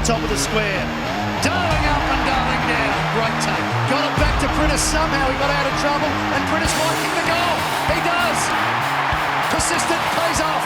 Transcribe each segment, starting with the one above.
top of the square. Darling up and darling down. Great take. Got it back to Prentice somehow. He got out of trouble and Prentice might kick the goal. He does. Persistent, pays off.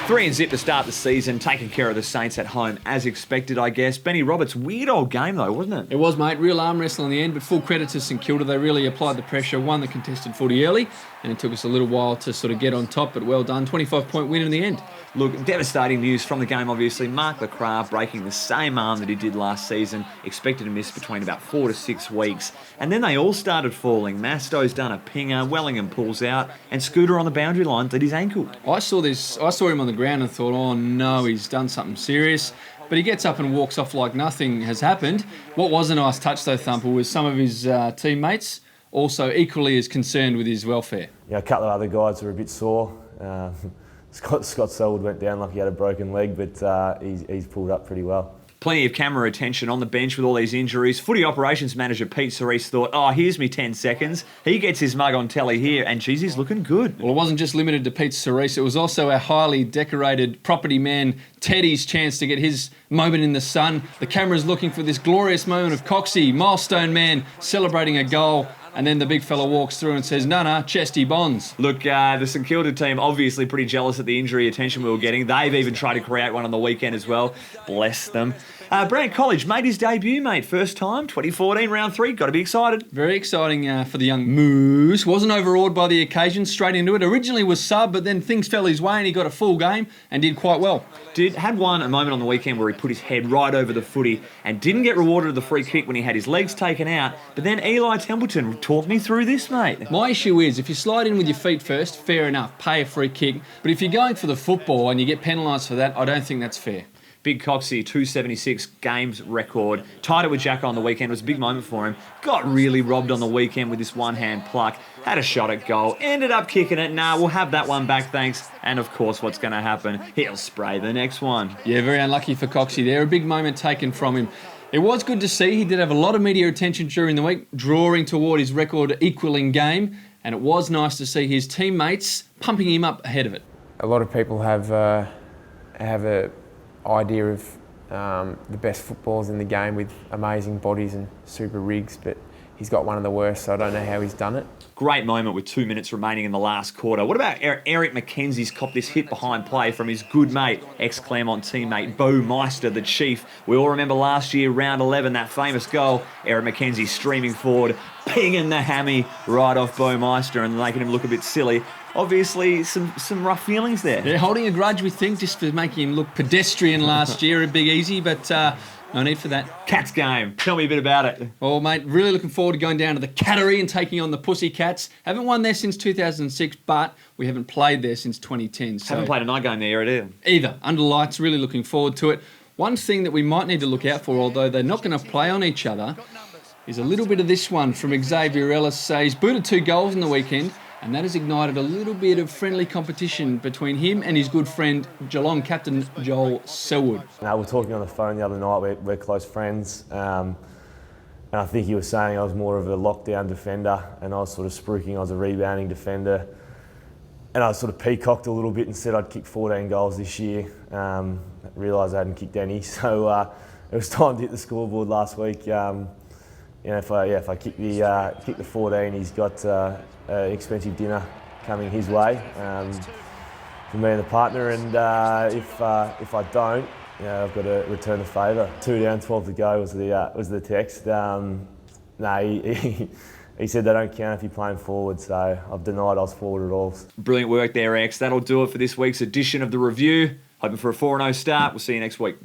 3-0 to start the season, taking care of the Saints at home as expected, I guess. Benny Roberts, weird old game though, wasn't it? It was, mate. Real arm wrestle in the end, but full credit to St Kilda. They really applied the pressure, won the contested footy early, and it took us a little while to sort of get on top, but well done. 25-point win in the end. Look, devastating news from the game, obviously. Mark LeCras breaking the same arm that he did last season, expected to miss between about 4 to 6 weeks. And then they all started falling. Masto's done a pinger, Wellingham pulls out, and Scooter on the boundary line did his ankle. I saw him on the ground and thought, oh no, he's done something serious. But he gets up and walks off like nothing has happened. What was a nice touch though, Thumper, was some of his teammates also equally as concerned with his welfare. Yeah, a couple of other guys were a bit sore. Scott Selwood went down like he had a broken leg, but he's pulled up pretty well. Plenty of camera attention on the bench with all these injuries. Footy operations manager Pete Cerise thought, oh, here's me 10 seconds. He gets his mug on telly here, and geez, he's looking good. Well, it wasn't just limited to Pete Cerise. It was also our highly decorated property man, Teddy's chance to get his moment in the sun. The camera's looking for this glorious moment of Coxie, milestone man, celebrating a goal. And then the big fella walks through and says, nah, chesty bonds. Look, the St Kilda team obviously pretty jealous at the injury attention we were getting. They've even tried to create one on the weekend as well. Bless them. Brant Colledge made his debut, mate. First time, 2014, round 3. Got to be excited. Very exciting for the young Moose. Wasn't overawed by the occasion, straight into it. Originally was sub, but then things fell his way and he got a full game and did quite well. Had a moment on the weekend where he put his head right over the footy and didn't get rewarded with the free kick when he had his legs taken out. But then Eli Templeton talked me through this, mate. My issue is, if you slide in with your feet first, fair enough, pay a free kick. But if you're going for the football and you get penalised for that, I don't think that's fair. Big Coxie, 276 games record. Tied it with Jacko on the weekend. It was a big moment for him. Got really robbed on the weekend with this one-hand pluck. Had a shot at goal. Ended up kicking it. Nah, we'll have that one back, thanks. And of course, what's going to happen? He'll spray the next one. Yeah, very unlucky for Coxie there. A big moment taken from him. It was good to see. He did have a lot of media attention during the week, drawing toward his record equaling game. And it was nice to see his teammates pumping him up ahead of it. A lot of people have a idea of the best footballers in the game with amazing bodies and super rigs, but he's got one of the worst, so I don't know how he's done it. Great moment with 2 minutes remaining in the last quarter. What about Eric McKenzie's copped this hit behind play from his good mate, ex-Claremont teammate, Bo Meister, the Chief. We all remember last year, round 11, that famous goal. Eric McKenzie streaming forward, pinging the hammy right off Bo Meister and making him look a bit silly. Obviously, some rough feelings there. They're holding a grudge, we think, just for making him look pedestrian last year, a big easy, but no need for that. Cats game. Tell me a bit about it. Well, mate, really looking forward to going down to the Cattery and taking on the Pussycats. Haven't won there since 2006, but we haven't played there since 2010. So haven't played a night game there either. Under lights, really looking forward to it. One thing that we might need to look out for, although they're not going to play on each other, is a little bit of this one from Xavier Ellis. Says booted 2 goals in the weekend, and that has ignited a little bit of friendly competition between him and his good friend Geelong captain Joel Selwood. We were talking on the phone the other night. We're close friends, and I think he was saying I was more of a lockdown defender, and I was sort of spruiking I was a rebounding defender. And I sort of peacocked a little bit and said I'd kick 14 goals this year. Realised I hadn't kicked any, so it was time to hit the scoreboard last week. If I kick the 14, he's got an expensive dinner coming his way for me and the partner. And if I don't, I've got to return the favour. 2 down, 12 to go was the text. He said they don't count if you're playing forward, so I've denied I was forward at all. Brilliant work there, X. That'll do it for this week's edition of The Review. Hoping for a 4-0 start. We'll see you next week.